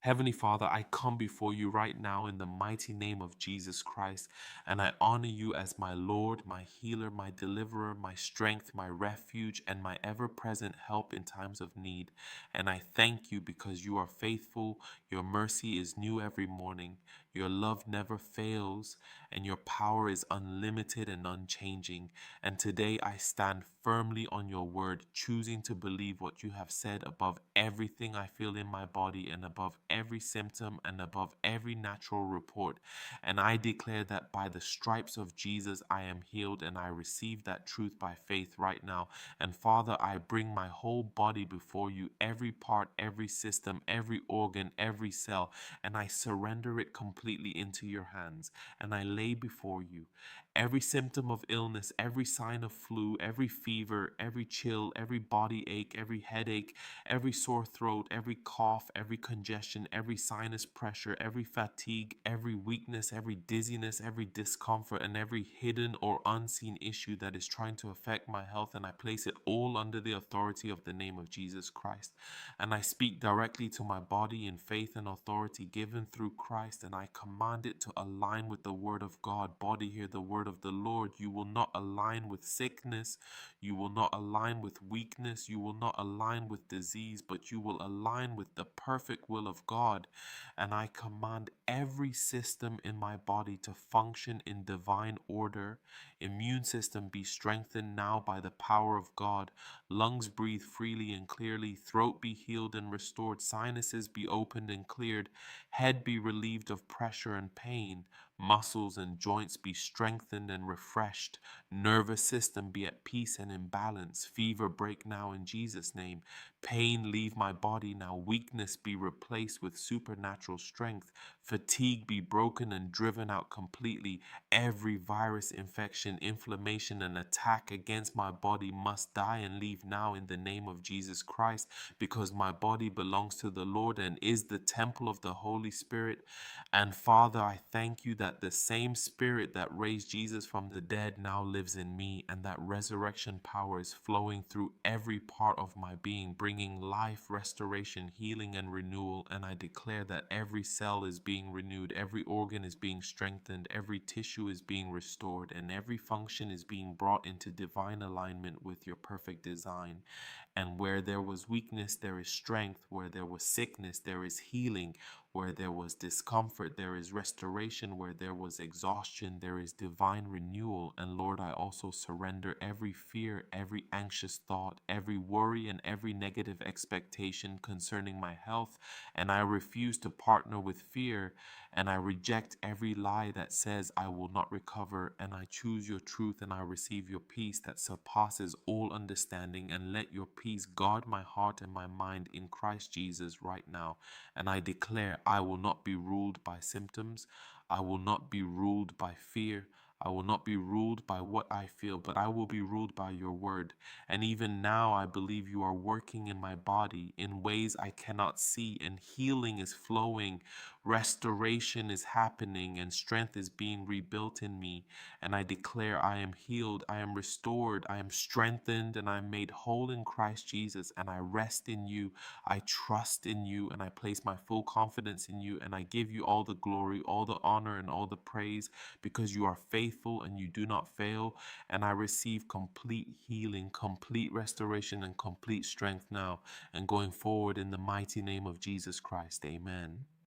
Heavenly Father, I come before you right now in the mighty name of Jesus Christ, and I honor you as my Lord, my healer, my deliverer, my strength, my refuge, and my ever present help in times of need. And I thank you because you are faithful, your mercy is new every morning, your love never fails, and your power is unlimited and unchanging. And today I stand firmly on your word, choosing to believe what you have said above everything I feel in my body and above every symptom and above every natural report. And I declare that by the stripes of Jesus I am healed, and I receive that truth by faith right now. And Father, I bring my whole body before you, every part, every system, every organ, every cell, and I surrender it completely into your hands. And I lay before you every symptom of illness, every sign of flu, every fever, every chill, every body ache, every headache, every sore throat, every cough, every congestion, every sinus pressure, every fatigue, every weakness, every dizziness, every discomfort, and every hidden or unseen issue that is trying to affect my health. And I place it all under the authority of the name of Jesus Christ. And I speak directly to my body in faith and authority given through Christ, and I command it to align with the word of God. Body, hear the word of the Lord. You will not align with sickness. You will not align with weakness. You will not align with disease, but you will align with the perfect will of God. And I command every system in my body to function in divine order. Immune system be strengthened now by the power of God. Lungs breathe freely and clearly. Throat be healed and restored. Sinuses be opened and cleared. Head be relieved of pressure and pain. Muscles and joints be strengthened and refreshed. Nervous system be at peace and in balance. Fever break now in Jesus' name. Pain leave my body now. Weakness be replaced with supernatural strength. Fatigue be broken and driven out completely. Every virus, infection, inflammation, and attack against my body must die and leave now in the name of Jesus Christ, because my body belongs to the Lord and is the temple of the Holy Spirit. And Father, I thank you that the same Spirit that raised Jesus from the dead now lives in me, and that resurrection power is flowing through every part of my being, bringing life, restoration, healing, and renewal. And I declare that every cell is being renewed, every organ is being strengthened, every tissue is being restored, and every function is being brought into divine alignment with your perfect design. And where there was weakness, there is strength. Where there was sickness, there is healing. Where there was discomfort, there is restoration. Where there was exhaustion, there is divine renewal. And Lord, I also surrender every fear, every anxious thought, every worry, and every negative expectation concerning my health. And I refuse to partner with fear. And I reject every lie that says I will not recover. And I choose your truth, and I receive your peace that surpasses all understanding. And let your peace guard my heart and my mind in Christ Jesus right now. And I declare I will not be ruled by symptoms. I will not be ruled by fear. I will not be ruled by what I feel, but I will be ruled by your word. And even now, I believe you are working in my body in ways I cannot see, and healing is flowing, restoration is happening, and strength is being rebuilt in me. And I declare I am healed, I am restored, I am strengthened, and I am made whole in Christ Jesus. And I rest in you, I trust in you, and I place my full confidence in you. And I give you all the glory, all the honor, and all the praise, because you are faithful and you do not fail. And I receive complete healing, complete restoration, and complete strength now and going forward in the mighty name of Jesus Christ. Amen.